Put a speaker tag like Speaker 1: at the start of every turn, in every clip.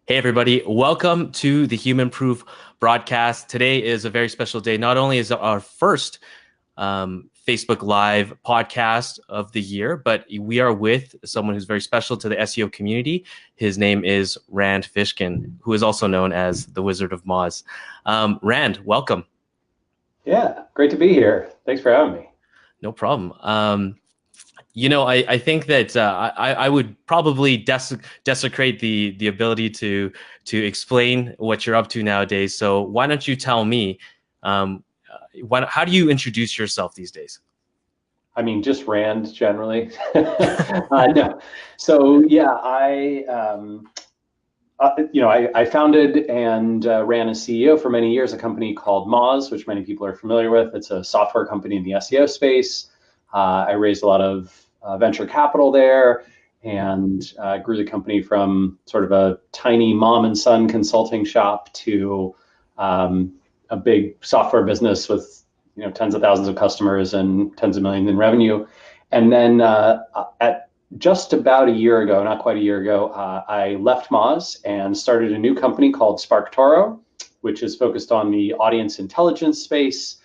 Speaker 1: Hey, everybody. Welcome to the Human Proof broadcast. Today is a very special day. Not only is it our first Facebook Live podcast of the year, but we are with someone who's very special to the SEO community. His name is Rand Fishkin, who is also known as the Wizard of Moz. Rand, welcome.
Speaker 2: Yeah, great to be here. Thanks for having me.
Speaker 1: No problem. I think that I would probably desecrate the ability to explain what you're up to nowadays. So why don't you tell me, how do you introduce yourself these days?
Speaker 2: I mean, just Rand generally. No. So yeah, I founded and ran as CEO for many years a company called Moz, which many people are familiar with. It's a software company in the SEO space. I raised a lot of venture capital there and grew the company from sort of a tiny mom and son consulting shop to a big software business with tens of thousands of customers and tens of millions in revenue. And then at just about a year ago, not quite a year ago, I left Moz and started a new company called SparkToro, which is focused on the audience intelligence space.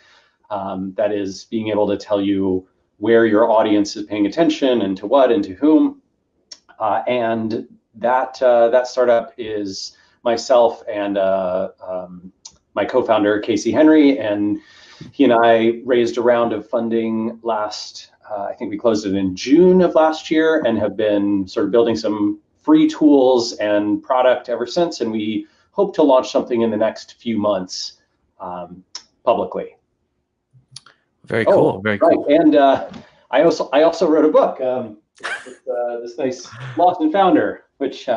Speaker 2: That is being able to tell you where your audience is paying attention and to what and to whom. And that startup is myself and my co-founder, Casey Henry, and he and I raised a round of funding I think we closed it in June of last year, and have been sort of building some free tools and product ever since. And we hope to launch something in the next few months publicly.
Speaker 1: Very cool. Very cool.
Speaker 2: Right. And I also wrote a book, this nice Lost and Founder, which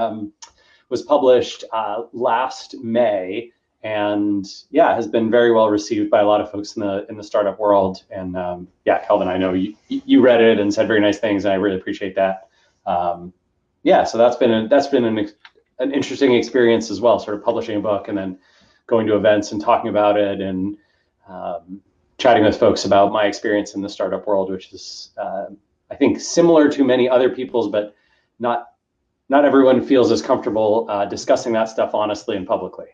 Speaker 2: was published last May, and yeah, has been very well received by a lot of folks in the startup world. And yeah, Kelvin, I know you read it and said very nice things, and I really appreciate that. Yeah, so that's been an interesting experience as well, sort of publishing a book and then going to events and talking about it and chatting with folks about my experience in the startup world, which is, I think, similar to many other people's, but not everyone feels as comfortable discussing that stuff honestly and publicly.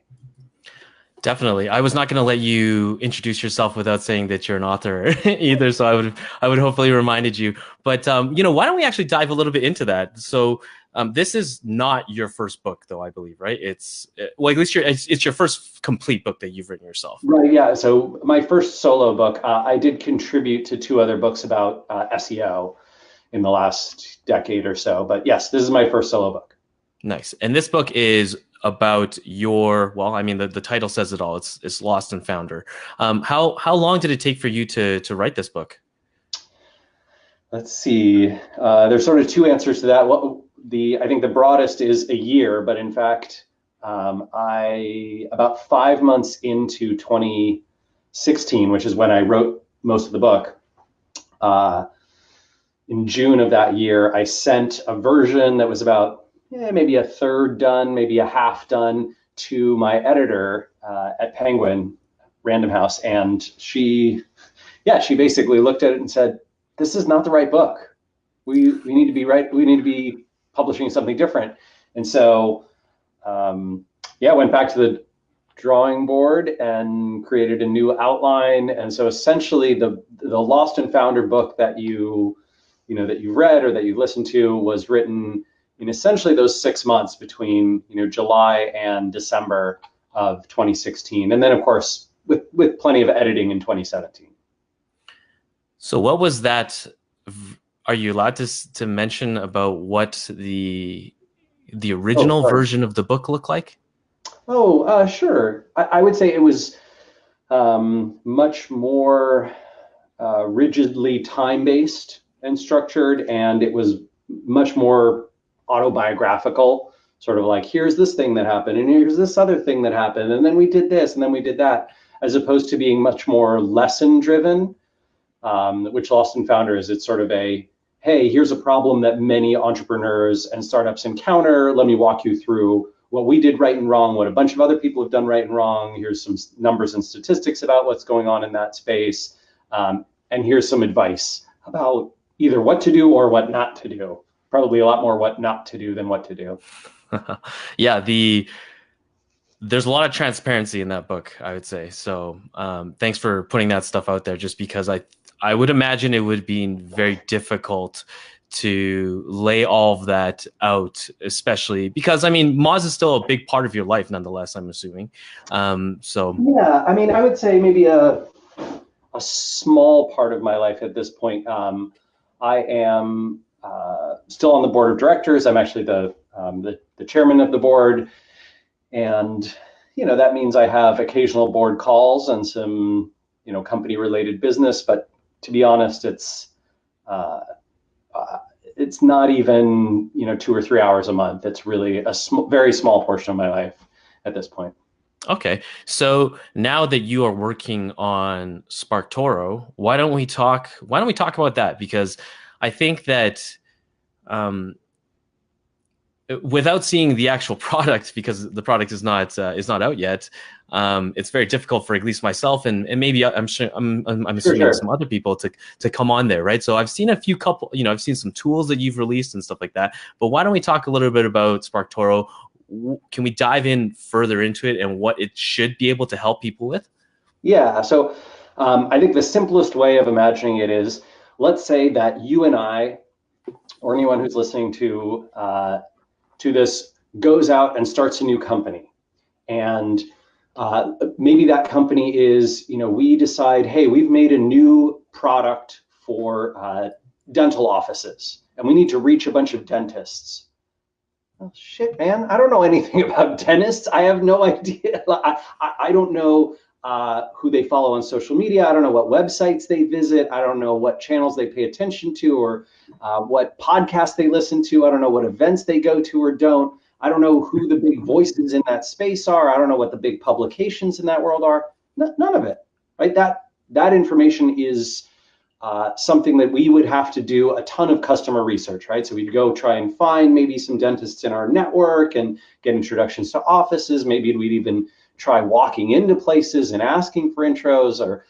Speaker 1: Definitely. I was not going to let you introduce yourself without saying that you're an author either. So I would hopefully reminded you. But why don't we actually dive a little bit into that? So this is not your first book, though, I believe, right? It's well, at least it's your first complete book that you've written yourself.
Speaker 2: Right. Yeah. So my first solo book, I did contribute to two other books about SEO in the last decade or so. But yes, this is my first solo book.
Speaker 1: Nice. And this book is about the title says it all. It's Lost and Founder. How long did it take for you to write this book?
Speaker 2: Let's see. There's sort of two answers to that. I think the broadest is a year, but in fact, about 5 months into 2016, which is when I wrote most of the book, in June of that year, I sent a version that was about maybe a third done, maybe a half done to my editor at Penguin Random House, and she basically looked at it and said, "This is not the right book. We need to be right. We need to be publishing something different." And so, went back to the drawing board and created a new outline. And so, essentially, the Lost and Founder book that you read or that you listened to was written in essentially those 6 months between July and December of 2016, and then of course with plenty of editing in 2017.
Speaker 1: So what was that? Are you allowed to mention about what the original version of the book looked like?
Speaker 2: Sure. I would say it was much more rigidly time-based and structured, and it was much more autobiographical, sort of like, here's this thing that happened, and here's this other thing that happened, and then we did this, and then we did that, as opposed to being much more lesson-driven, which Lost and Founder is. It's sort of hey, here's a problem that many entrepreneurs and startups encounter. Let me walk you through what we did right and wrong, what a bunch of other people have done right and wrong. Here's some numbers and statistics about what's going on in that space, and here's some advice about either what to do or what not to do. probably a lot more what not to do than what to do.
Speaker 1: Yeah, there's a lot of transparency in that book, I would say. So thanks for putting that stuff out there, just because I would imagine it would be very difficult to lay all of that out, especially because, I mean, Moz is still a big part of your life nonetheless, I'm assuming. So
Speaker 2: yeah, I mean, I would say maybe a small part of my life at this point. I am still on the board of directors. I'm actually the chairman of the board. And, that means I have occasional board calls and some, company related business. But to be honest, it's not even, 2 or 3 hours a month. It's really a very small portion of my life at this point.
Speaker 1: okay, so now that you are working on SparkToro, why don't we talk about that? Because I think that without seeing the actual product, because the product is not out yet, it's very difficult for at least myself and maybe I'm sure I'm assuming
Speaker 2: Sure.
Speaker 1: some other people to come on there, right? So I've seen I've seen some tools that you've released and stuff like that. But why don't we talk a little bit about SparkToro? Can we dive in further into it and what it should be able to help people with?
Speaker 2: Yeah. So I think the simplest way of imagining it is, let's say that you and I, or anyone who's listening to this, goes out and starts a new company. And maybe that company is, we decide, hey, we've made a new product for dental offices, and we need to reach a bunch of dentists. Oh, shit, man, I don't know anything about dentists. I have no idea. I don't know who they follow on social media. I don't know what websites they visit. I don't know what channels they pay attention to, or what podcasts they listen to. I don't know what events they go to or don't. I don't know who the big voices in that space are. I don't know what the big publications in that world are. None of it, right? That information is something that we would have to do a ton of customer research, right? So we'd go try and find maybe some dentists in our network and get introductions to offices. Maybe we'd even try walking into places and asking for intros, or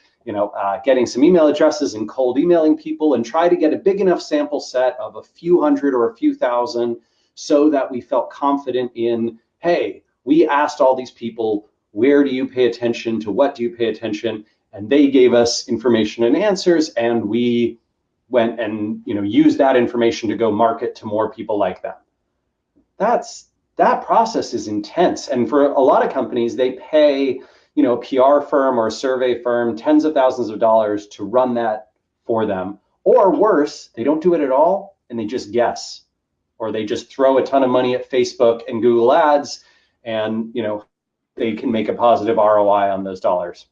Speaker 2: getting some email addresses and cold emailing people, and try to get a big enough sample set of a few hundred or a few thousand, so that we felt confident in, hey, we asked all these people, where do you pay attention to, what do you pay attention? And they gave us information and answers, and we went and used that information to go market to more people like them. That process is intense, and for a lot of companies, they pay a PR firm or a survey firm tens of thousands of dollars to run that for them. Or worse, they don't do it at all, and they just guess, or they just throw a ton of money at Facebook and Google Ads, and they can make a positive ROI on those dollars.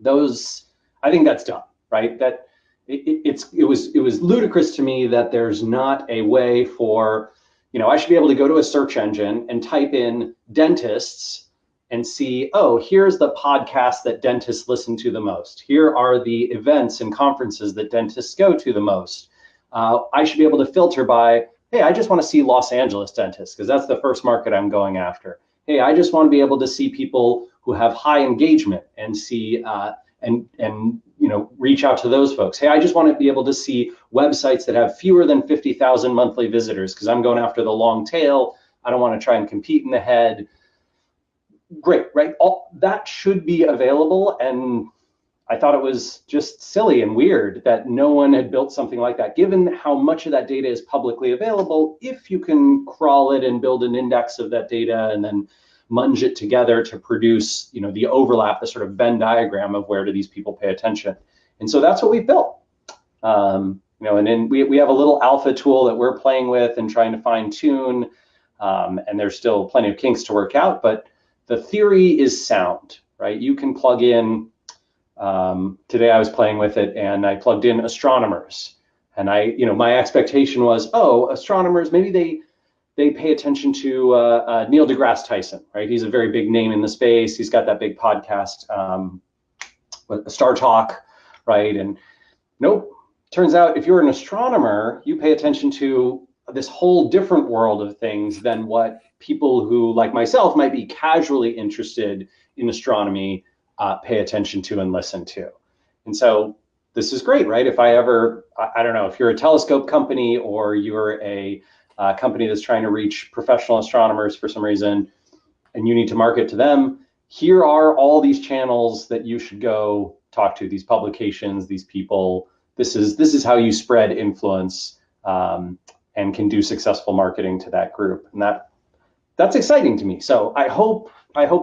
Speaker 2: I think that's dumb, right? That it was ludicrous to me that there's not a way for, I should be able to go to a search engine and type in dentists and see, oh, here's the podcast that dentists listen to the most. Here are the events and conferences that dentists go to the most. I should be able to filter by, hey, I just want to see Los Angeles dentists because that's the first market I'm going after. Hey, I just want to be able to see people who have high engagement and see and reach out to those folks. Hey, I just want to be able to see websites that have fewer than 50,000 monthly visitors because I'm going after the long tail. I don't want to try and compete in the head. Great, right? All that should be available, and I thought it was just silly and weird that no one had built something like that, given how much of that data is publicly available. If you can crawl it and build an index of that data and then munge it together to produce, the overlap, the sort of Venn diagram of where do these people pay attention. And so that's what we built. And then we have a little alpha tool that we're playing with and trying to fine tune. And there's still plenty of kinks to work out, but the theory is sound, right? You can plug in, today I was playing with it and I plugged in astronomers, and my expectation was, oh, astronomers, maybe they pay attention to Neil deGrasse Tyson, right? He's a very big name in the space. He's got that big podcast, Star Talk, right? And nope, turns out if you're an astronomer, you pay attention to this whole different world of things than what people who, like myself, might be casually interested in astronomy pay attention to and listen to. And so this is great, right? If I ever, I don't know, if you're a telescope company or you're a company that's trying to reach professional astronomers for some reason, and you need to market to them, here are all these channels that you should go talk to, these publications, these people. This is how you spread influence, and can do successful marketing to that group. And that's exciting to me. So I hope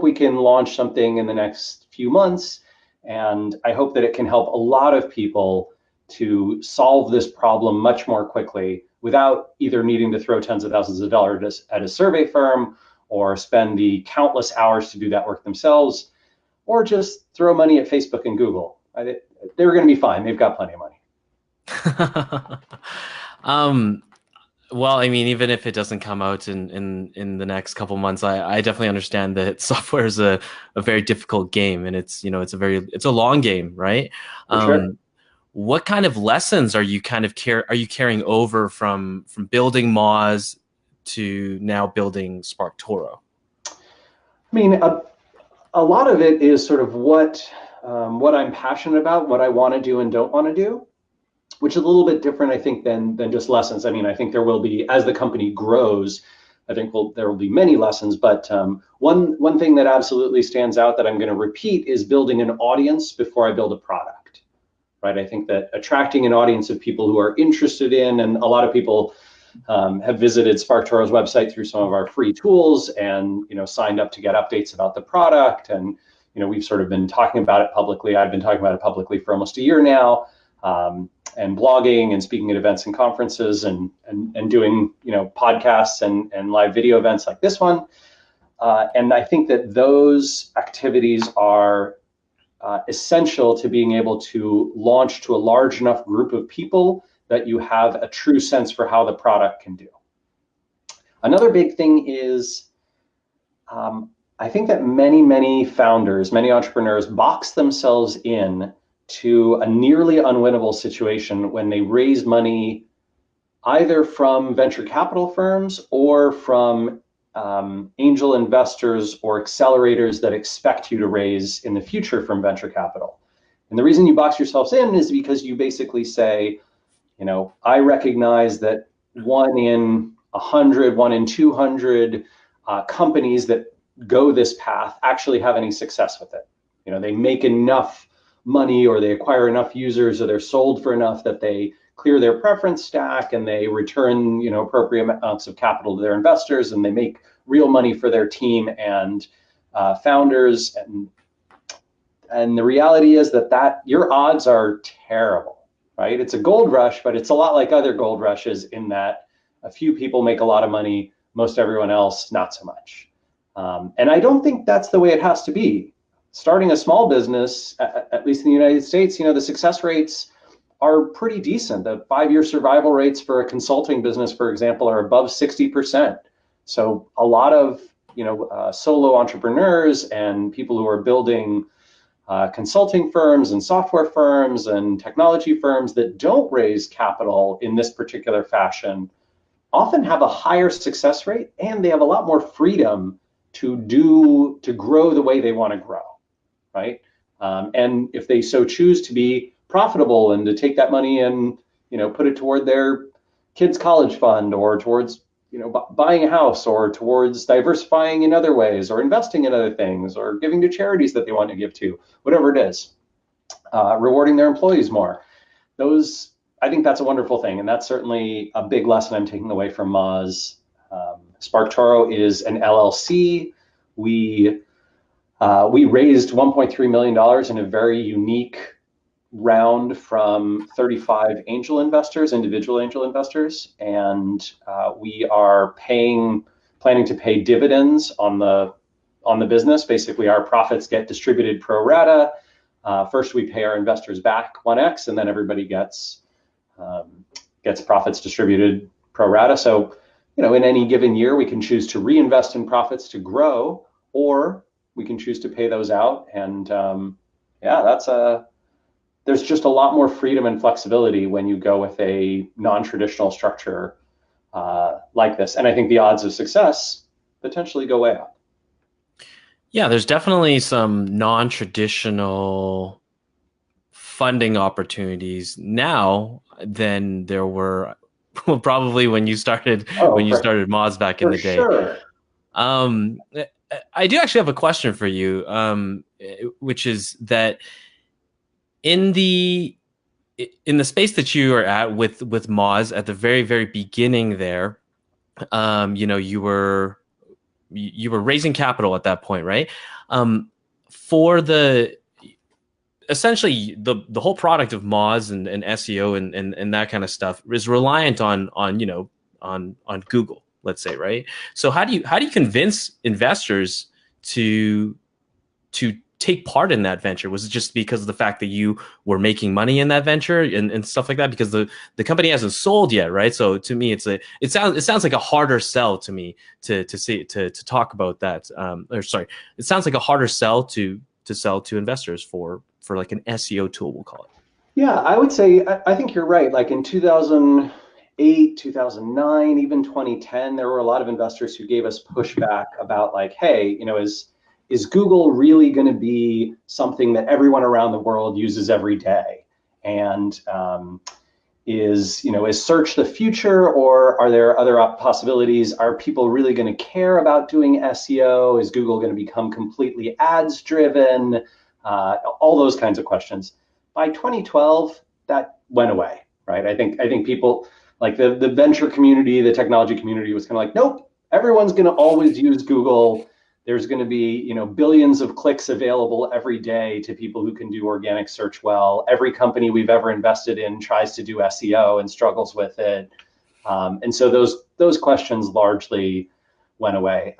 Speaker 2: we can launch something in the next few months, and I hope that it can help a lot of people to solve this problem much more quickly without either needing to throw tens of thousands of dollars at a survey firm or spend the countless hours to do that work themselves, or just throw money at Facebook and Google. They're going to be fine. They've got plenty of money.
Speaker 1: um, well, I mean, even if it doesn't come out in the next couple months, I definitely understand that software is a very difficult game, and it's a long game, right?
Speaker 2: For sure.
Speaker 1: What kind of lessons are you carrying over from building Moz to now building SparkToro?
Speaker 2: I mean, a lot of it is sort of what I'm passionate about, what I want to do and don't want to do, which is a little bit different, I think, than just lessons. I mean, I think there will be, as the company grows, I think there will be many lessons. But one thing that absolutely stands out that I'm going to repeat is building an audience before I build a product, right? I think that attracting an audience of people who are interested in, and a lot of people have visited SparkToro's website through some of our free tools, and signed up to get updates about the product. And we've sort of been talking about it publicly. I've been talking about it publicly for almost a year now, and blogging and speaking at events and conferences, and doing podcasts and live video events like this one. And I think that those activities are essential to being able to launch to a large enough group of people that you have a true sense for how the product can do. Another big thing is, I think that many founders, many entrepreneurs box themselves in to a nearly unwinnable situation when they raise money either from venture capital firms or from angel investors or accelerators that expect you to raise in the future from venture capital. And the reason you box yourselves in is because you basically say, I recognize that 1 in 100, 1 in 200 companies that go this path actually have any success with it. They make enough money, or they acquire enough users, or they're sold for enough that they clear their preference stack, and they return appropriate amounts of capital to their investors, and they make real money for their team and founders. And the reality is that your odds are terrible. Right? It's a gold rush, but it's a lot like other gold rushes in that a few people make a lot of money, most everyone else not so much. And I don't think that's the way it has to be. Starting a small business, at least in the United States, the success rates are pretty decent. The 5-year survival rates for a consulting business, for example, are above 60%. So a lot of solo entrepreneurs and people who are building consulting firms and software firms and technology firms that don't raise capital in this particular fashion often have a higher success rate, and they have a lot more freedom to grow the way they want to grow, right? And if they so choose to be profitable and to take that money and put it toward their kids' college fund, or towards buying a house, or towards diversifying in other ways, or investing in other things, or giving to charities that they want to give to, whatever it is, rewarding their employees more. I think that's a wonderful thing. And that's certainly a big lesson I'm taking away from Moz. SparkToro is an LLC. We raised $1.3 million in a very unique round from 35 angel investors, individual angel investors, and we are planning to pay dividends on the business. Basically, our profits get distributed pro rata. First, we pay our investors back 1x, and then everybody gets profits distributed pro rata. So, in any given year, we can choose to reinvest in profits to grow, or we can choose to pay those out. And there's just a lot more freedom and flexibility when you go with a non-traditional structure like this. And I think the odds of success potentially go way up.
Speaker 1: Yeah, there's definitely some non-traditional funding opportunities now than there were well, probably
Speaker 2: Oh,
Speaker 1: when you started Moz back in
Speaker 2: for
Speaker 1: the day.
Speaker 2: sure.
Speaker 1: Um, I do actually have a question for you, which is that in the in the space that you are at with Moz at the very beginning there, you know, you were raising capital at that point, right? For the essentially the whole product of Moz and SEO and that kind of stuff is reliant on you know on Google, let's say, right? So how do you convince investors to to take part in that venture? Was it just because of the fact that you were making money in that venture and stuff like that? Because the company hasn't sold yet, right? So to me, it sounds like a harder sell to me to talk about that. Or sorry, it sounds like a harder sell to sell to investors for like an SEO tool, we'll call it.
Speaker 2: Yeah, I would say I think you're right. Like in 2008, 2009, even 2010, there were a lot of investors who gave us pushback about like, hey, you know, is Google really going to be something that everyone around the world uses every day? And is search the future, or are there other possibilities? Are people really going to care about doing SEO? Is Google going to become completely ads driven? All those kinds of questions. By 2012, that went away, right? I think people like the venture community, the technology community was kind of like, nope, everyone's going to always use Google. There's going to be billions of clicks available every day to people who can do organic search well. Every company we've ever invested in tries to do SEO and struggles with it, and so those questions largely went away.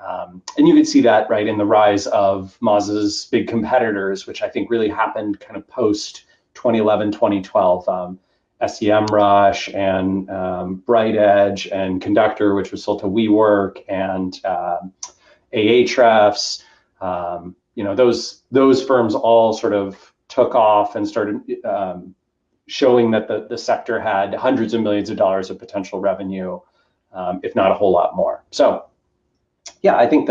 Speaker 2: And you could see that right in the rise of Moz's big competitors, which I think really happened kind of post 2011, 2012. SEMrush and Bright Edge and Conductor, which was sold to WeWork, and Ahrefs. Those firms all sort of took off and started showing that the sector had hundreds of millions of dollars of potential revenue, if not a whole lot more. So yeah, I think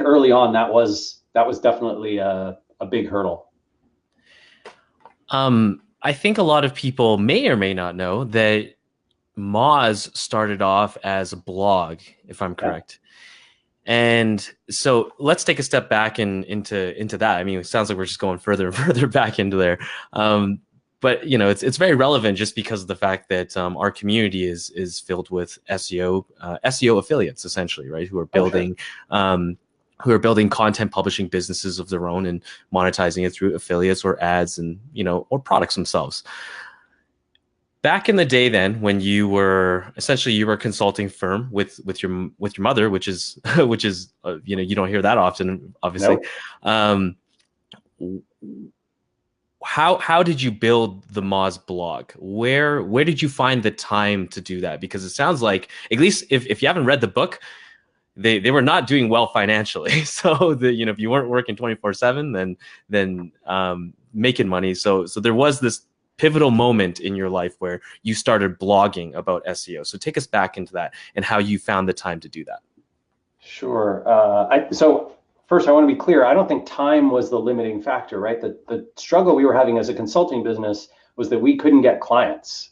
Speaker 2: early on that was definitely a big hurdle.
Speaker 1: I think a lot of people may or may not know that Moz started off as a blog, if I'm
Speaker 2: Yeah.
Speaker 1: correct. And so let's take a step back into that. I mean, it sounds like we're just going further and further back into there. But you know, it's very relevant just because of the fact that our community is filled with SEO affiliates, essentially, right? Who are building content publishing businesses of their own and monetizing it through affiliates or ads and or products themselves. Back in the day, then, when you were a consulting firm with your mother, which is you don't hear that often, obviously.
Speaker 2: Nope.
Speaker 1: How did you build the Moz blog? Where did you find the time to do that? Because it sounds like, at least if you haven't read the book, they were not doing well financially. So if you weren't working 24/7, then making money. So there was this pivotal moment in your life where you started blogging about SEO. So take us back into that and how you found the time to do that.
Speaker 2: Sure. So first, I want to be clear. I don't think time was the limiting factor, right? The struggle we were having as a consulting business was that we couldn't get clients.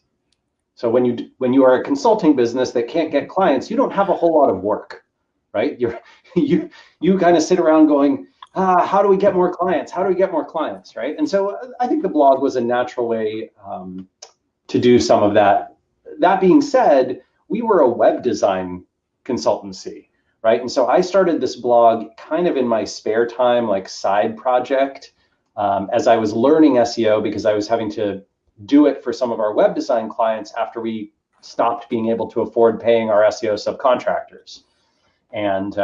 Speaker 2: So when you are a consulting business that can't get clients, you don't have a whole lot of work, right? You kind of sit around going, how do we get more clients? How do we get more clients, right? And so I think the blog was a natural way to do some of that. That being said, we were a web design consultancy, right? And so I started this blog kind of in my spare time, like side project, as I was learning SEO, because I was having to do it for some of our web design clients after we stopped being able to afford paying our SEO subcontractors. And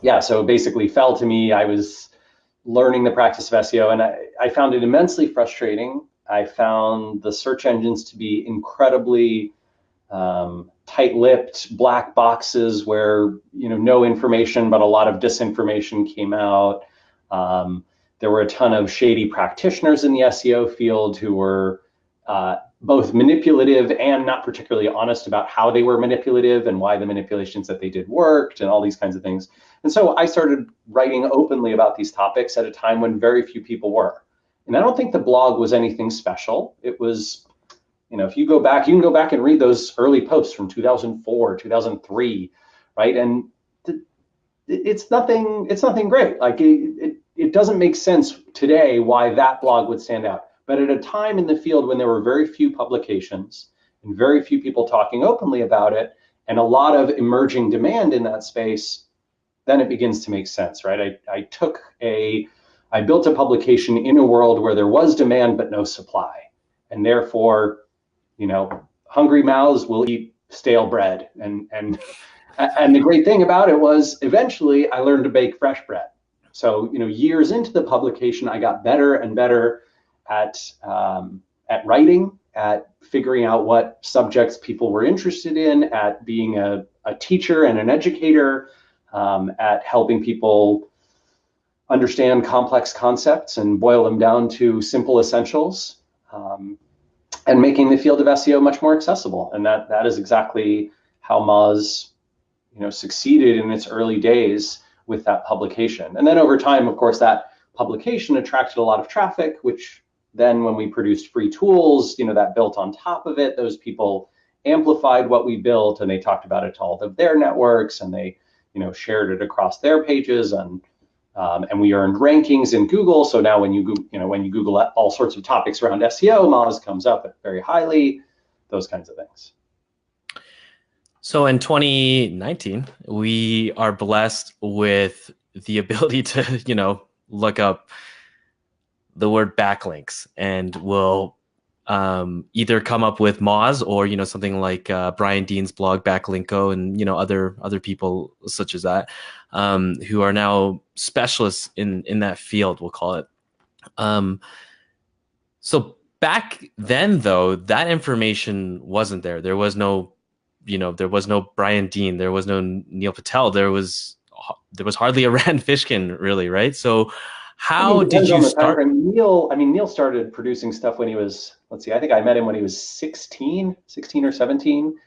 Speaker 2: yeah, so it basically fell to me. I was learning the practice of SEO, and I found it immensely frustrating. I found the search engines to be incredibly tight-lipped black boxes where no information but a lot of disinformation came out. There were a ton of shady practitioners in the SEO field who were both manipulative and not particularly honest about how they were manipulative and why the manipulations that they did worked and all these kinds of things. And so I started writing openly about these topics at a time when very few people were. And I don't think the blog was anything special. It was, if you go back, you can go back and read those early posts from 2004, 2003, right? And it's nothing great. Like it doesn't make sense today why that blog would stand out. But at a time in the field when there were very few publications and very few people talking openly about it, and a lot of emerging demand in that space, then it begins to make sense, right? I built a publication in a world where there was demand but no supply, and therefore, hungry mouths will eat stale bread, and the great thing about it was eventually I learned to bake fresh bread. So, years into the publication, I got better and better at writing, at figuring out what subjects people were interested in, at being a teacher and an educator, at helping people understand complex concepts and boil them down to simple essentials, and making the field of SEO much more accessible. And that is exactly how Moz succeeded in its early days with that publication. And then over time, of course, that publication attracted a lot of traffic, which then when we produced free tools, that built on top of it. Those people amplified what we built, and they talked about it to all of their networks, and they shared it across their pages, and we earned rankings in Google. So now when you Google all sorts of topics around SEO, Moz comes up very highly, those kinds of things.
Speaker 1: So in 2019, we are blessed with the ability to, look up the word backlinks, and we'll either come up with Moz or, something like Brian Dean's blog Backlinko, and, other people such as that, who are now specialists in that field, we'll call it. So back then, though, that information wasn't there. There was no Brian Dean, there was no Neil Patel, there was hardly a Rand Fishkin, really, right? So how did you start?
Speaker 2: Neil started producing stuff when he was, let's see, I think I met him when he was 16 or 17,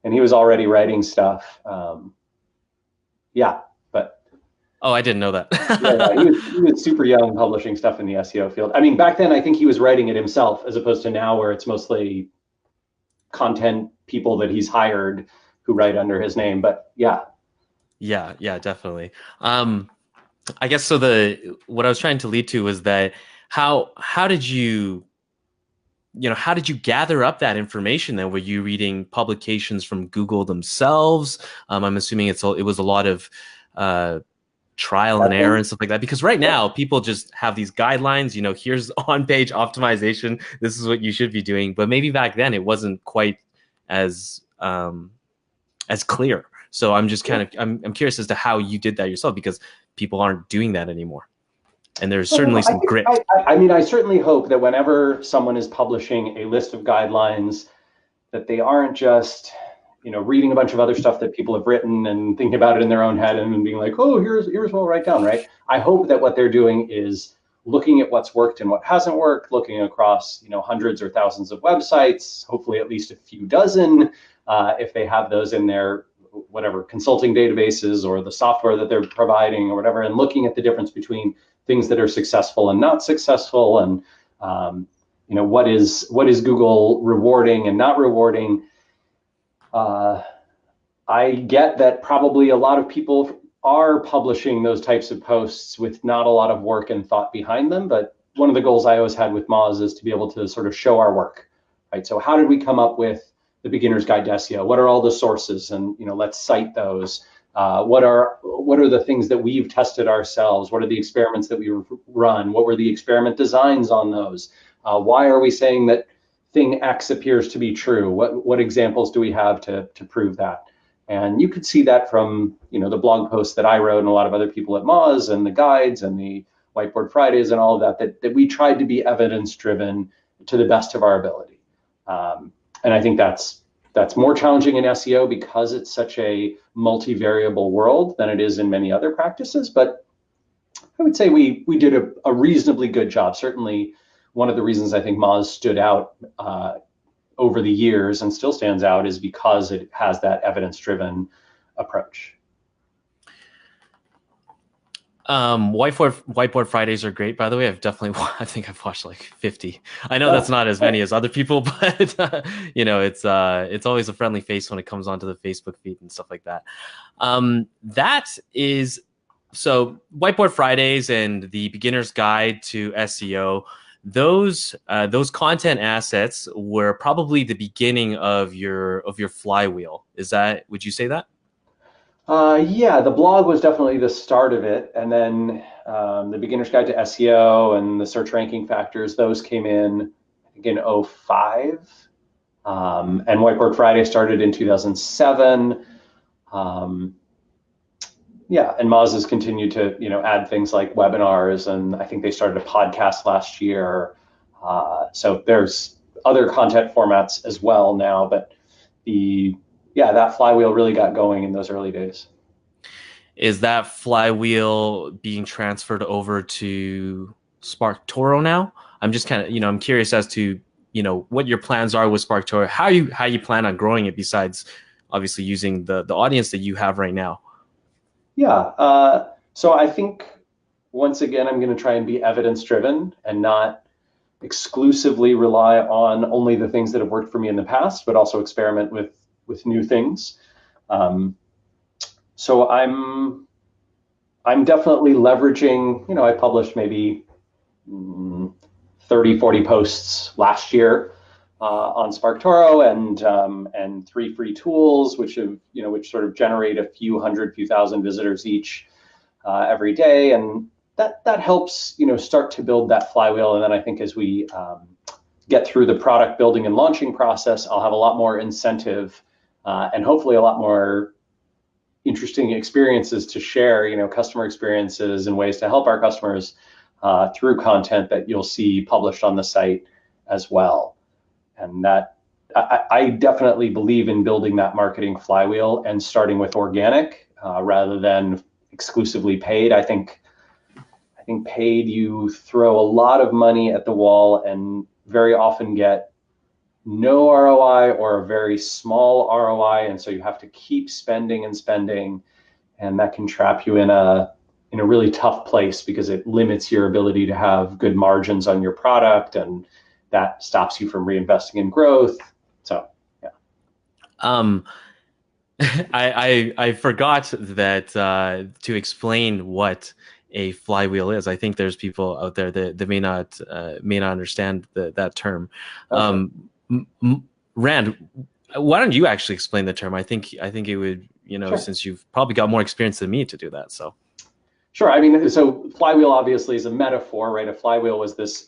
Speaker 2: and he was already writing stuff.
Speaker 1: Oh, I didn't know that.
Speaker 2: He was super young publishing stuff in the SEO field. Back then I think he was writing it himself, as opposed to now where it's mostly content people that he's hired who write under his name. But yeah,
Speaker 1: definitely. I guess so. What I was trying to lead to was that how did you gather up that information? Then were you reading publications from Google themselves? I'm assuming it was a lot of trial and error and stuff like that, because right now people just have these guidelines, here's on-page optimization, this is what you should be doing. But maybe back then it wasn't quite as clear. So I'm just I'm curious as to how you did that yourself, because people aren't doing that anymore, and there's certainly some grit.
Speaker 2: I certainly hope that whenever someone is publishing a list of guidelines, that they aren't just reading a bunch of other stuff that people have written and thinking about it in their own head and being like, oh, here's what I'll write down, right? I hope that what they're doing is looking at what's worked and what hasn't worked, looking across hundreds or thousands of websites, hopefully at least a few dozen, if they have those in their whatever consulting databases or the software that they're providing or whatever, and looking at the difference between things that are successful and not successful, and what is Google rewarding and not rewarding. I get that probably a lot of people are publishing those types of posts with not a lot of work and thought behind them, but one of the goals I always had with Moz is to be able to sort of show our work, right? So how did we come up with the Beginner's Guide to SEO? What are all the sources? And let's cite those. What are the things that we've tested ourselves? What are the experiments that we've run? What were the experiment designs on those? Why are we saying that thing X appears to be true? What examples do we have to prove that? And you could see that from the blog posts that I wrote and a lot of other people at Moz, and the guides and the Whiteboard Fridays and all of that we tried to be evidence driven to the best of our ability. And I think that's more challenging in SEO because it's such a multivariable world than it is in many other practices. But I would say we did a reasonably good job. Certainly, one of the reasons I think Moz stood out over the years and still stands out is because it has that evidence-driven approach.
Speaker 1: Whiteboard Fridays are great, by the way. I've definitely I think I've watched like 50. I know that's
Speaker 2: Oh,
Speaker 1: not as
Speaker 2: okay.
Speaker 1: many as other people, but it's always a friendly face when it comes onto the Facebook feed and stuff like that. That is so Whiteboard Fridays and the Beginner's Guide to SEO. Those content assets were probably the beginning of your flywheel. Would you say that?
Speaker 2: Yeah, the blog was definitely the start of it, and then the Beginner's Guide to SEO and the search ranking factors, those came in, I think, in '05. And Whiteboard Friday started in 2007. Um, yeah, and Moz has continued to add things like webinars, and I think they started a podcast last year. So there's other content formats as well now, but the yeah, that flywheel really got going in those early days.
Speaker 1: Is that flywheel being transferred over to SparkToro now? I'm just kind of, I'm curious as to, what your plans are with SparkToro, how you plan on growing it besides obviously using the audience that you have right now.
Speaker 2: Yeah. So I think once again, I'm going to try and be evidence driven and not exclusively rely on only the things that have worked for me in the past, but also experiment with new things. Um, so I'm definitely leveraging. I published maybe 30, 40 posts last year on SparkToro and 3 free tools, which sort of generate a few thousand visitors each every day, and that helps start to build that flywheel. And then I think as we get through the product building and launching process, I'll have a lot more incentive and hopefully a lot more interesting experiences to share, customer experiences and ways to help our customers through content that you'll see published on the site as well. And that I definitely believe in building that marketing flywheel and starting with organic rather than exclusively paid. I think paid, you throw a lot of money at the wall and very often get no ROI or a very small ROI, and so you have to keep spending and spending, and that can trap you in a really tough place because it limits your ability to have good margins on your product, and that stops you from reinvesting in growth. So, yeah.
Speaker 1: Um, I forgot that to explain what a flywheel is. I think there's people out there that may not understand that term.
Speaker 2: Okay.
Speaker 1: Rand, why don't you actually explain the term? I think it would,
Speaker 2: Sure.
Speaker 1: since you've probably got more experience than me to do that. So
Speaker 2: Sure. I mean, so flywheel obviously is a metaphor, right? A flywheel was this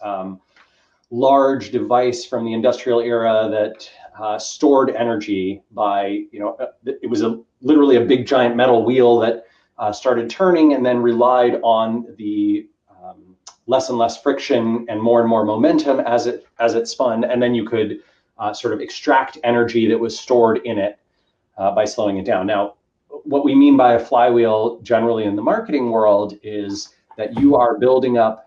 Speaker 2: large device from the industrial era that stored energy by, it was literally a big giant metal wheel that started turning and then relied on the less and less friction and more momentum as it spun, and then you could sort of extract energy that was stored in it by slowing it down. Now, what we mean by a flywheel generally in the marketing world is that you are building up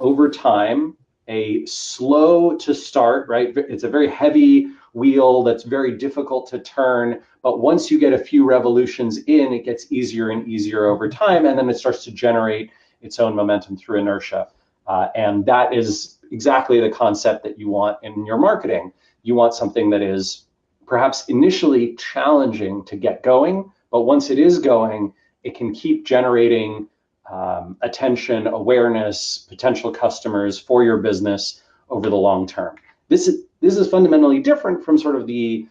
Speaker 2: over time a slow to start, right? It's a very heavy wheel that's very difficult to turn. But once you get a few revolutions in, it gets easier and easier over time. And then it starts to generate its own momentum through inertia. And that is exactly the concept that you want in your marketing. You want something that is perhaps initially challenging to get going, but once it is going, it can keep generating attention, awareness, potential customers for your business over the long term. This is fundamentally different from sort of the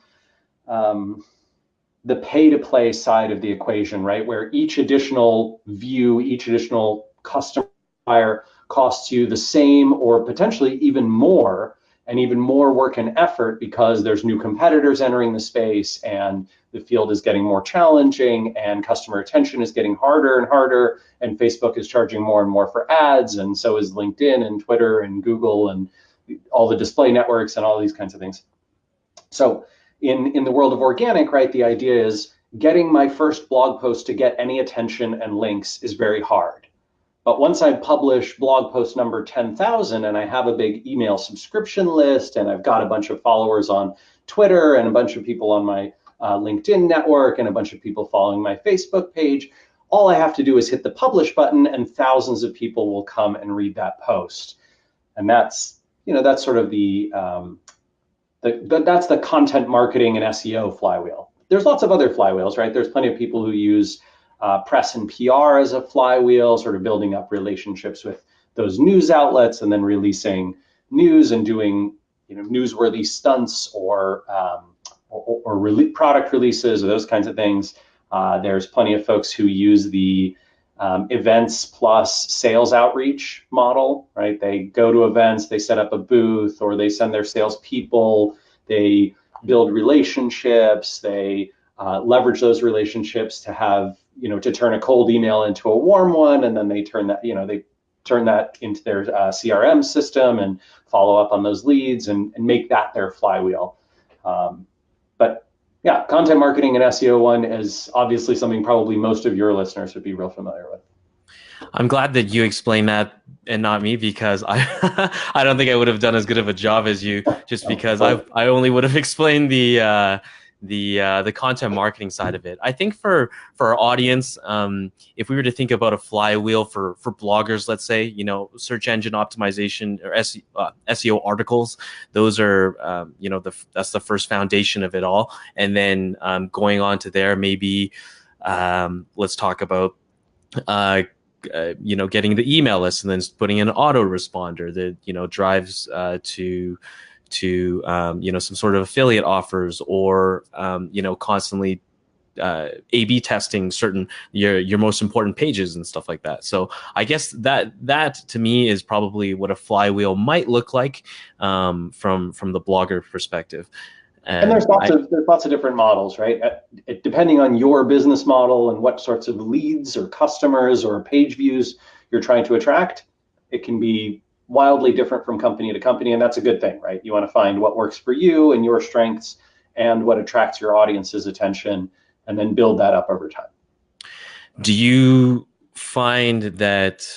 Speaker 2: pay to play side of the equation, right? Where each additional view, each additional customer costs you the same or potentially even more, and even more work and effort because there's new competitors entering the space and the field is getting more challenging and customer attention is getting harder and harder, and Facebook is charging more and more for ads, and so is LinkedIn and Twitter and Google and all the display networks and all these kinds of things. So in the world of organic, right, the idea is getting my first blog post to get any attention and links is very hard. But once I publish blog post number 10,000 and I have a big email subscription list and I've got a bunch of followers on Twitter and a bunch of people on my LinkedIn network and a bunch of people following my Facebook page, all I have to do is hit the publish button and thousands of people will come and read that post. And that's, that's sort of that's the content marketing and SEO flywheel. There's lots of other flywheels, right? There's plenty of people who use press and PR as a flywheel, sort of building up relationships with those news outlets and then releasing news and doing newsworthy stunts or product releases or those kinds of things. There's plenty of folks who use the events plus sales outreach model, right? They go to events, they set up a booth, or they send their salespeople, they build relationships, they leverage those relationships to have, to turn a cold email into a warm one, and then they turn that, into their CRM system and follow up on those leads and make that their flywheel. But yeah, content marketing and SEO one is obviously something probably most of your listeners would be real familiar with.
Speaker 1: I'm glad that you explained that and not me, because I I don't think I would have done as good of a job as you, just because I only would have explained the content marketing side of it. I think for our audience, if we were to think about a flywheel for bloggers, let's say, search engine optimization or SEO articles, those are that's the first foundation of it all. And then going on to there, maybe let's talk about getting the email list and then putting in an autoresponder that drives to some sort of affiliate offers, or constantly A/B testing certain your most important pages and stuff like that. So I guess that to me is probably what a flywheel might look like from the blogger perspective.
Speaker 2: And there's lots of different models, right? Depending on your business model and what sorts of leads or customers or page views you're trying to attract, it can be wildly different from company to company, and that's a good thing, right? You want to find what works for you and your strengths and what attracts your audience's attention, and then build that up over time.
Speaker 1: Do you find that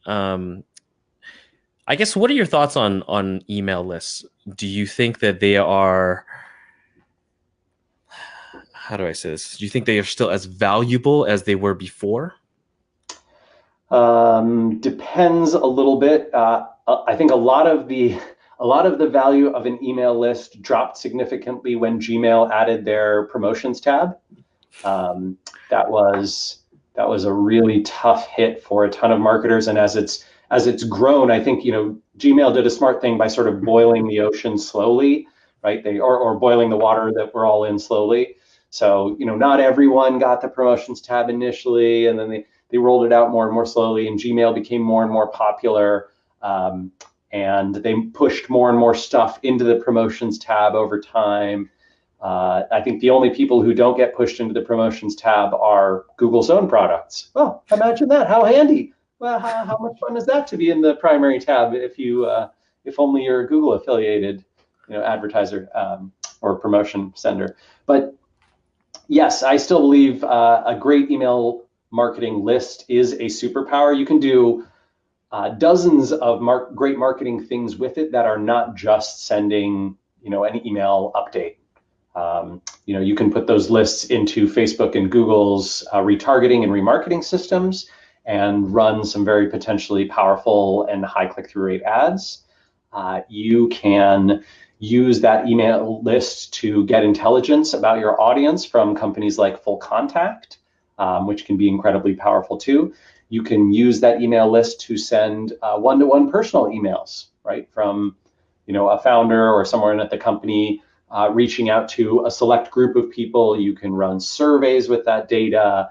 Speaker 1: I guess, what are your thoughts on email lists? Do you think that they are, how do I say this? Do you think they are still as valuable as they were before?
Speaker 2: Depends a little bit. I think a lot of the value of an email list dropped significantly when Gmail added their promotions tab. That was a really tough hit for a ton of marketers, and as it's grown, I think Gmail did a smart thing by sort of boiling the ocean slowly, right? Or boiling the water that we're all in slowly. So not everyone got the promotions tab initially, and then they rolled it out more and more slowly, and Gmail became more and more popular, and they pushed more and more stuff into the promotions tab over time. I think the only people who don't get pushed into the promotions tab are Google's own products. Oh, imagine that! How handy! Well, how much fun is that to be in the primary tab if only you're a Google affiliated advertiser or promotion sender. But yes, I still believe a great email marketing list is a superpower. You can do dozens of great marketing things with it that are not just sending an email update. You can put those lists into Facebook and Google's retargeting and remarketing systems and run some very potentially powerful and high click-through rate ads. You can use that email list to get intelligence about your audience from companies like Full Contact, which can be incredibly powerful too. You can use that email list to send one-to-one personal emails, right, from a founder or someone at the company reaching out to a select group of people. You can run surveys with that data.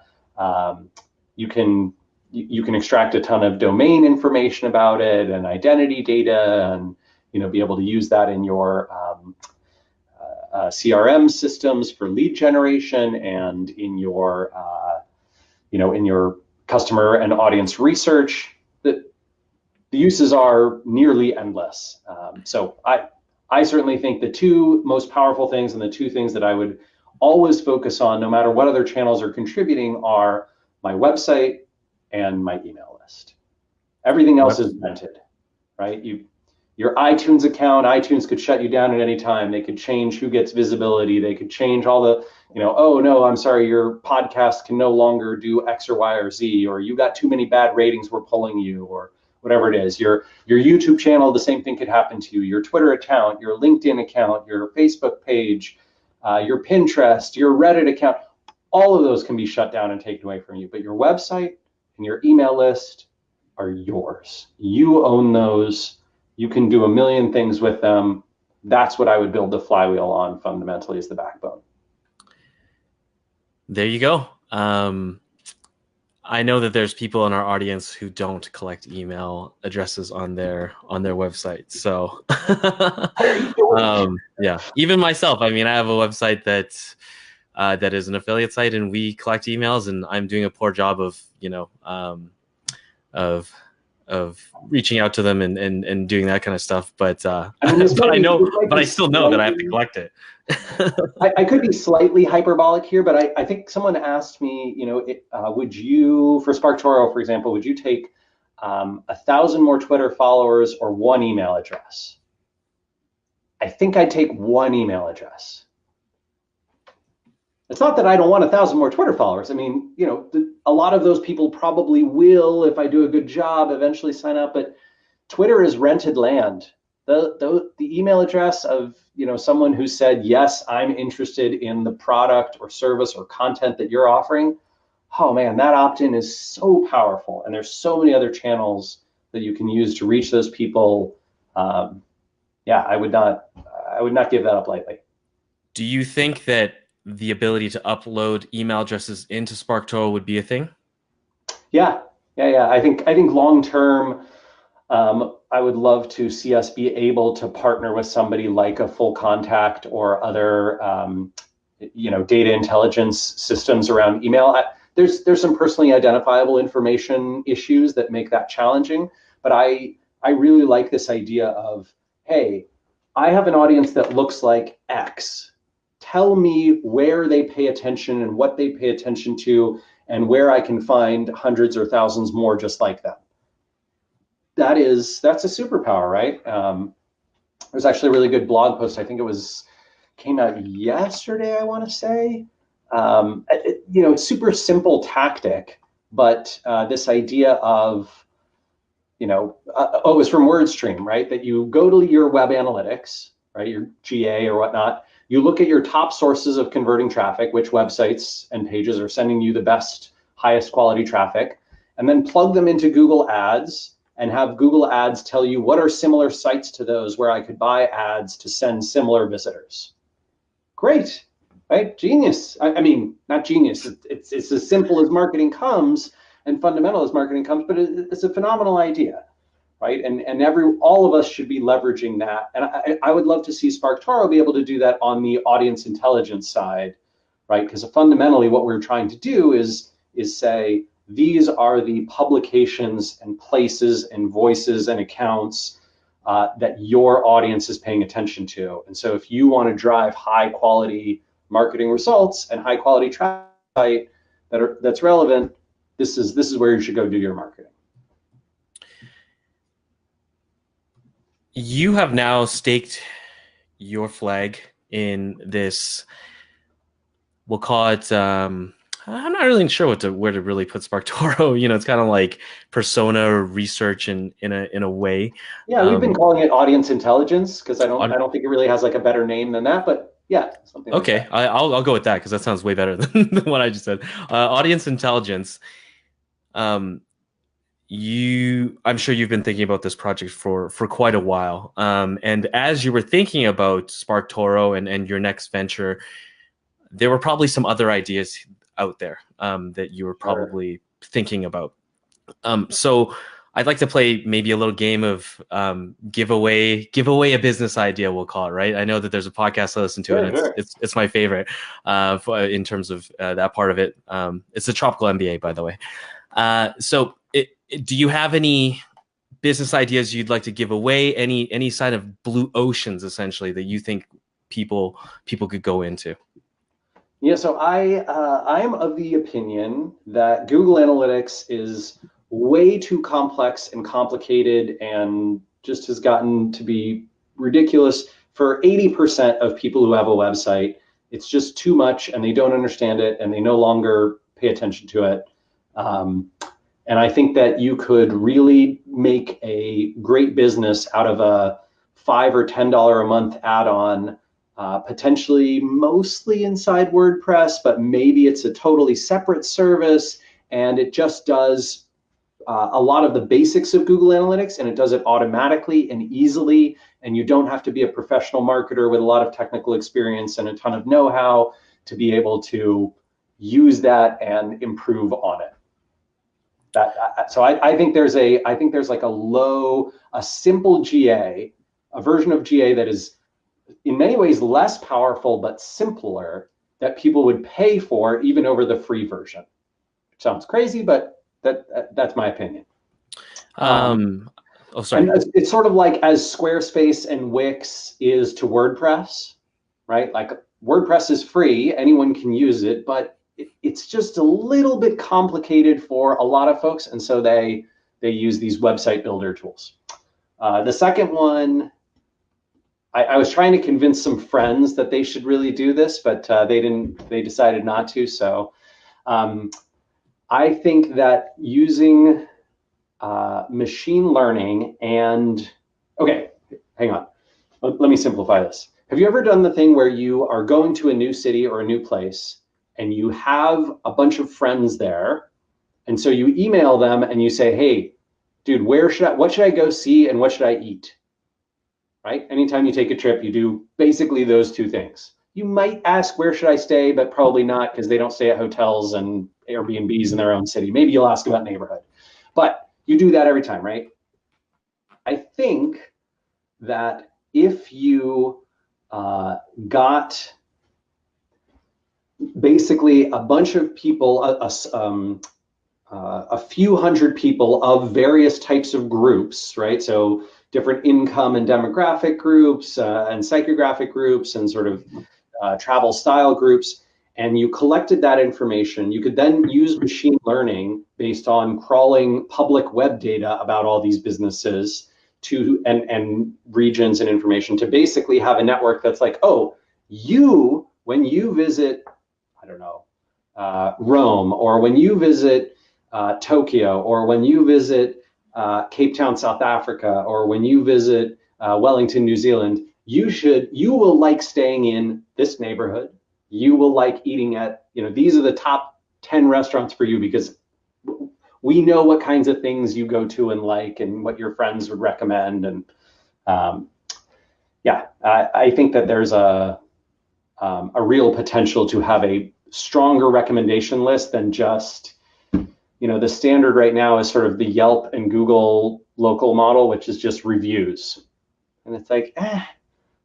Speaker 2: You can extract a ton of domain information about it and identity data, and be able to use that in your CRM systems for lead generation, and in your in your customer and audience research. The uses are nearly endless. So I certainly think the two most powerful things, and the two things that I would always focus on, no matter what other channels are contributing, are my website and my email list. Everything else is rented, right? Your iTunes account, iTunes could shut you down at any time. They could change who gets visibility. They could change all the oh no, I'm sorry, your podcast can no longer do X or Y or Z, or you got too many bad ratings, we're pulling you, or whatever it is. Your YouTube channel, the same thing could happen to you. Your Twitter account, your LinkedIn account, your Facebook page, your Pinterest, your Reddit account, all of those can be shut down and taken away from you. But your website and your email list are yours. You own those. You can do a million things with them. That's what I would build the flywheel on fundamentally, is the backbone.
Speaker 1: There you go. I know that there's people in our audience who don't collect email addresses on their website. So, yeah, even myself. I mean, I have a website that is an affiliate site, and we collect emails, and I'm doing a poor job of of reaching out to them and doing that kind of stuff. But but I still know that I have to collect it.
Speaker 2: I could be slightly hyperbolic here, but I think someone asked me, would you, for SparkToro, for example, would you take 1,000 more Twitter followers or one email address? I think I'd take one email address. It's not that I don't want 1,000 more Twitter followers. I mean, a lot of those people probably will, if I do a good job, eventually sign up, but Twitter is rented land. The email address of someone who said, yes, I'm interested in the product or service or content that you're offering, oh man, that opt-in is so powerful. And there's so many other channels that you can use to reach those people. Yeah, I would not give that up lightly.
Speaker 1: Do you think that the ability to upload email addresses into SparkToro would be a thing?
Speaker 2: Yeah. I think long term, I would love to see us be able to partner with somebody like a Full Contact or other, data intelligence systems around email. There's some personally identifiable information issues that make that challenging, but I really like this idea of, hey, I have an audience that looks like X. Tell me where they pay attention and what they pay attention to, and where I can find hundreds or thousands more just like them. That's a superpower, right? There's actually a really good blog post. I think came out yesterday, I want to say. Super simple tactic, but this idea of, it was from WordStream, right? That you go to your web analytics, right? Your GA or whatnot. You look at your top sources of converting traffic, which websites and pages are sending you the best, highest quality traffic, and then plug them into Google Ads and have Google Ads tell you what are similar sites to those where I could buy ads to send similar visitors. Great, right? Genius. I mean, not genius. It's as simple as marketing comes and fundamental as marketing comes, but it's a phenomenal idea, right? And all of us should be leveraging that. And I would love to see SparkToro be able to do that on the audience intelligence side, right? Because fundamentally what we're trying to do is say, these are the publications and places and voices and accounts that your audience is paying attention to. And so if you want to drive high quality marketing results and high quality traffic that's relevant, this is where you should go do your marketing.
Speaker 1: You have now staked your flag in this, we'll call it, I'm not really sure where to really put SparkToro. It's kind of like persona research in a way.
Speaker 2: Yeah, we've been calling it audience intelligence because I don't think it really has like a better name than that. But yeah, something like
Speaker 1: that. I'll go with that because that sounds way better than what I just said. Audience intelligence. I'm sure you've been thinking about this project for quite a while. And as you were thinking about SparkToro and your next venture, there were probably some other ideas out there that you were probably thinking about. So I'd like to play maybe a little game of give away a business idea, we'll call it, right? I know that there's a podcast I listen to, and it's my favorite in terms of that part of it. It's the Tropical MBA, by the way. So do you have any business ideas you'd like to give away? Any sign of blue oceans, essentially, that you think people could go into?
Speaker 2: Yeah, so I am of the opinion that Google Analytics is way too complex and complicated and just has gotten to be ridiculous for 80% of people who have a website. it's just too much and they don't understand it and they no longer pay attention to it. And I think that you could really make a great business out of a $5 or $10 a month add-on, potentially mostly inside WordPress, but maybe it's a totally separate service and it just does a lot of the basics of Google Analytics, and it does it automatically and easily, and you don't have to be a professional marketer with a lot of technical experience and a ton of know-how to be able to use that and improve on it. So I think there's like a simple GA, a version of GA that is in many ways less powerful but simpler, that people would pay for even over the free version. Which sounds crazy, but that's my opinion.
Speaker 1: Oh, sorry.
Speaker 2: And it's sort of like as Squarespace and Wix is to WordPress, right? Like WordPress is free, anyone can use it, but it's just a little bit complicated for a lot of folks, and so they use these website builder tools. The second one, I was trying to convince some friends that they should really do this, but they decided not to. So I think that using machine learning and, okay, hang on. Let me simplify this. Have you ever done the thing where you are going to a new city or a new place and you have a bunch of friends there, and so you email them and you say, hey, dude, what should I go see and what should I eat? Right? Anytime you take a trip, you do basically those two things. You might ask, where should I stay? But probably not, because they don't stay at hotels and Airbnbs in their own city. Maybe you'll ask about neighborhood, but you do that every time, right? I think that if you got basically a bunch of people, a few hundred people of various types of groups, right? So different income and demographic groups and psychographic groups and sort of travel style groups, and you collected that information, you could then use machine learning based on crawling public web data about all these businesses to and regions and information to basically have a network that's like, oh, when you visit, I don't know, Rome, or when you visit Tokyo, or when you visit Cape Town, South Africa, or when you visit Wellington, New Zealand, you will like staying in this neighborhood. You will like eating at, these are the top 10 restaurants for you because we know what kinds of things you go to and like and what your friends would recommend. And yeah, I think that there's a real potential to have a stronger recommendation list than just, the standard right now is sort of the Yelp and Google local model, which is just reviews. And it's like,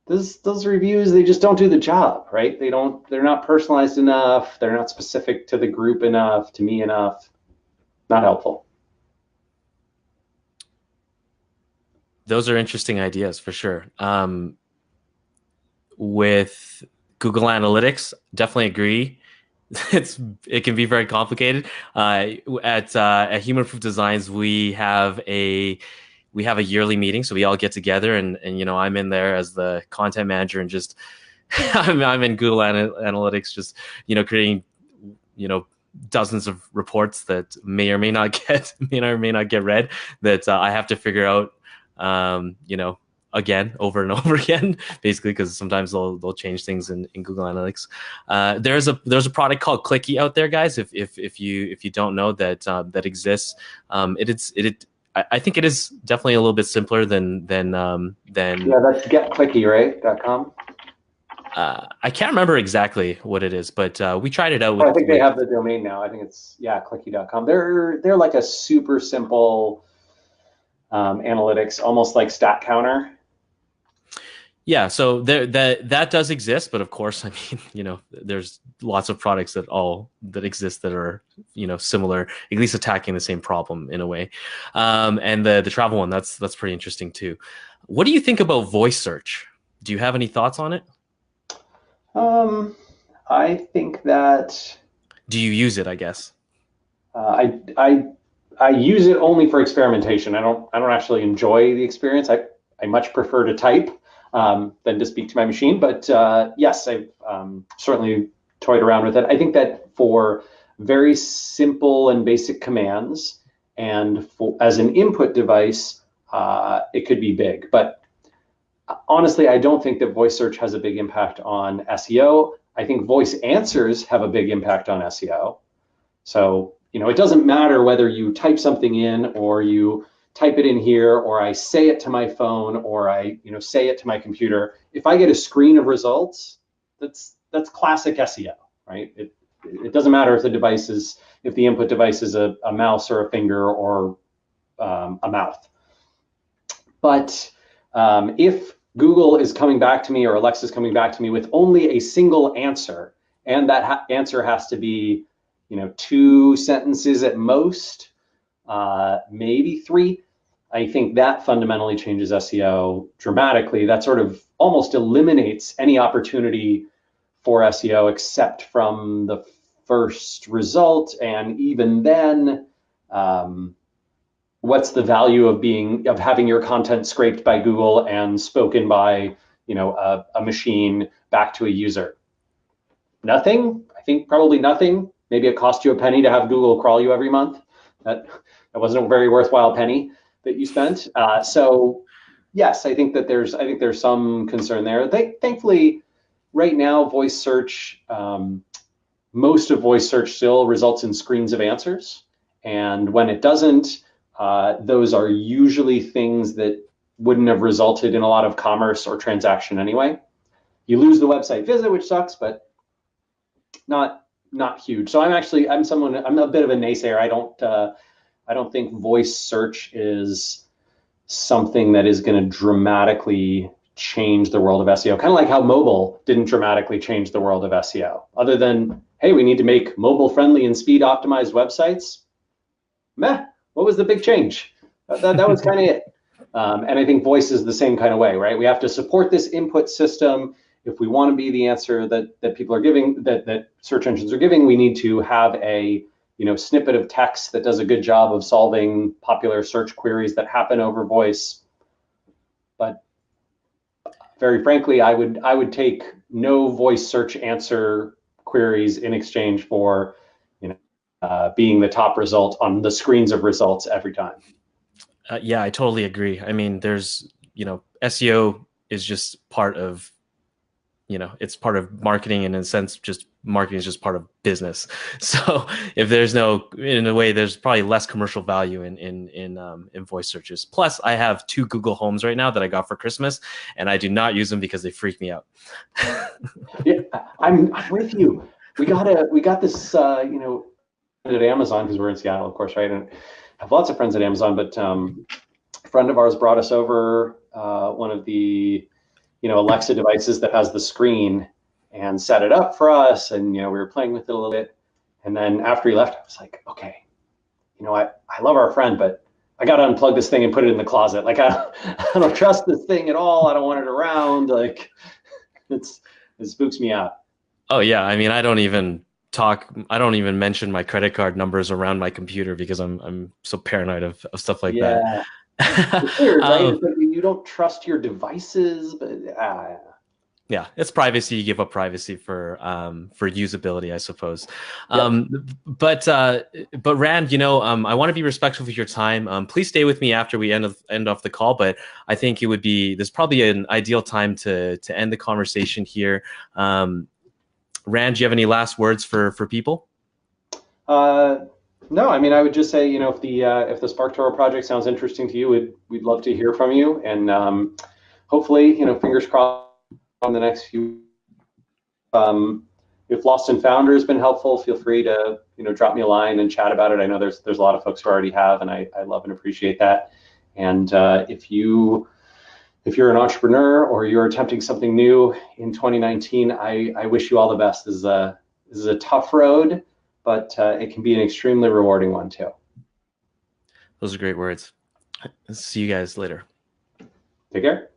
Speaker 2: those reviews, they just don't do the job, right? They're not personalized enough. They're not specific to the group enough, to me enough. Not helpful.
Speaker 1: Those are interesting ideas for sure. With Google Analytics, definitely agree. It can be very complicated. At Human Proof Designs, we have a yearly meeting, so we all get together, and I'm in there as the content manager, and just I'm in Google Analytics, just creating dozens of reports that may or may not get read, that I have to figure out again over and over again, basically, because sometimes they'll change things in Google Analytics. There's a product called Clicky out there, guys. If you don't know that exists, I think it is definitely a little bit simpler than
Speaker 2: yeah, that's getclicky, right? .com.
Speaker 1: I can't remember exactly what it is, but we tried it out.
Speaker 2: I think they have the domain now. I think it's clicky.com. They're like a super simple analytics, almost like Stat Counter.
Speaker 1: Yeah, so that does exist, but of course, I mean, there's lots of products that exist that are, similar, at least attacking the same problem in a way. And the travel one, that's pretty interesting too. What do you think about voice search? Do you have any thoughts on it?
Speaker 2: I think that.
Speaker 1: Do you use it, I guess?
Speaker 2: I use it only for experimentation. I don't actually enjoy the experience. I much prefer to type. than to speak to my machine. But yes, I've certainly toyed around with it. I think that for very simple and basic commands and as an input device, it could be big. But honestly, I don't think that voice search has a big impact on SEO. I think voice answers have a big impact on SEO. So, it doesn't matter whether you type something in or you type it in here, or I say it to my phone, or I, say it to my computer. If I get a screen of results, that's classic SEO, right? It doesn't matter if the input device is a mouse or a finger or a mouth. But if Google is coming back to me or Alexa is coming back to me with only a single answer, and that answer has to be, 2 sentences at most, maybe 3, I think that fundamentally changes SEO dramatically. That sort of almost eliminates any opportunity for SEO except from the first result. And even then, what's the value of having your content scraped by Google and spoken by, a machine back to a user? Nothing. I think probably nothing. Maybe it cost you a penny to have Google crawl you every month. That wasn't a very worthwhile penny that you spent. So yes, I think there's some concern there. Thankfully, right now, voice search, most of voice search still results in screens of answers. And when it doesn't, those are usually things that wouldn't have resulted in a lot of commerce or transaction anyway. You lose the website visit, which sucks, but not huge. So I'm a bit of a naysayer. I don't think voice search is something that is going to dramatically change the world of SEO. Kind of like how mobile didn't dramatically change the world of SEO. Other than, hey, we need to make mobile friendly and speed optimized websites. Meh. What was the big change? That was kind of it. And I think voice is the same kind of way, right? We have to support this input system. If we want to be the answer that people are giving, that search engines are giving, we need to have a snippet of text that does a good job of solving popular search queries that happen over voice. But very frankly, I would take no voice search answer queries in exchange for being the top result on the screens of results every time.
Speaker 1: Yeah, I totally agree. I mean, there's, SEO is just part of, it's part of marketing, and in a sense, just marketing is just part of business. So if there's in a way, there's probably less commercial value in voice searches. Plus, I have 2 Google Homes right now that I got for Christmas, and I do not use them because they freak me out.
Speaker 2: Yeah, I'm with you. We got this, at Amazon, because we're in Seattle, of course, right? And I have lots of friends at Amazon, but a friend of ours brought us over one of the Alexa devices that has the screen and set it up for us, and we were playing with it a little bit. And then after he left, I was like, okay, I love our friend, but I got to unplug this thing and put it in the closet. Like I don't trust this thing at all. I don't want it around. Like it spooks me out.
Speaker 1: Oh yeah, I mean, I don't even mention my credit card numbers around my computer because I'm so paranoid of stuff like that.
Speaker 2: It's weird, right? It's like you don't trust your devices, but
Speaker 1: yeah, it's privacy. You give up privacy for usability, I suppose.
Speaker 2: Yep.
Speaker 1: But Rand, I want to be respectful of your time. Please stay with me after we end off the call. But I think there's probably an ideal time to end the conversation here. Rand, do you have any last words for people?
Speaker 2: No, I mean, I would just say, if the SparkToro project sounds interesting to you, we'd love to hear from you, and hopefully, fingers crossed on the next few. If Lost and Founder has been helpful, feel free to drop me a line and chat about it. I know there's a lot of folks who already have, and I love and appreciate that. And if you're an entrepreneur or you're attempting something new in 2019, I wish you all the best. This is a tough road, but it can be an extremely rewarding one too.
Speaker 1: Those are great words. See you guys later.
Speaker 2: Take care.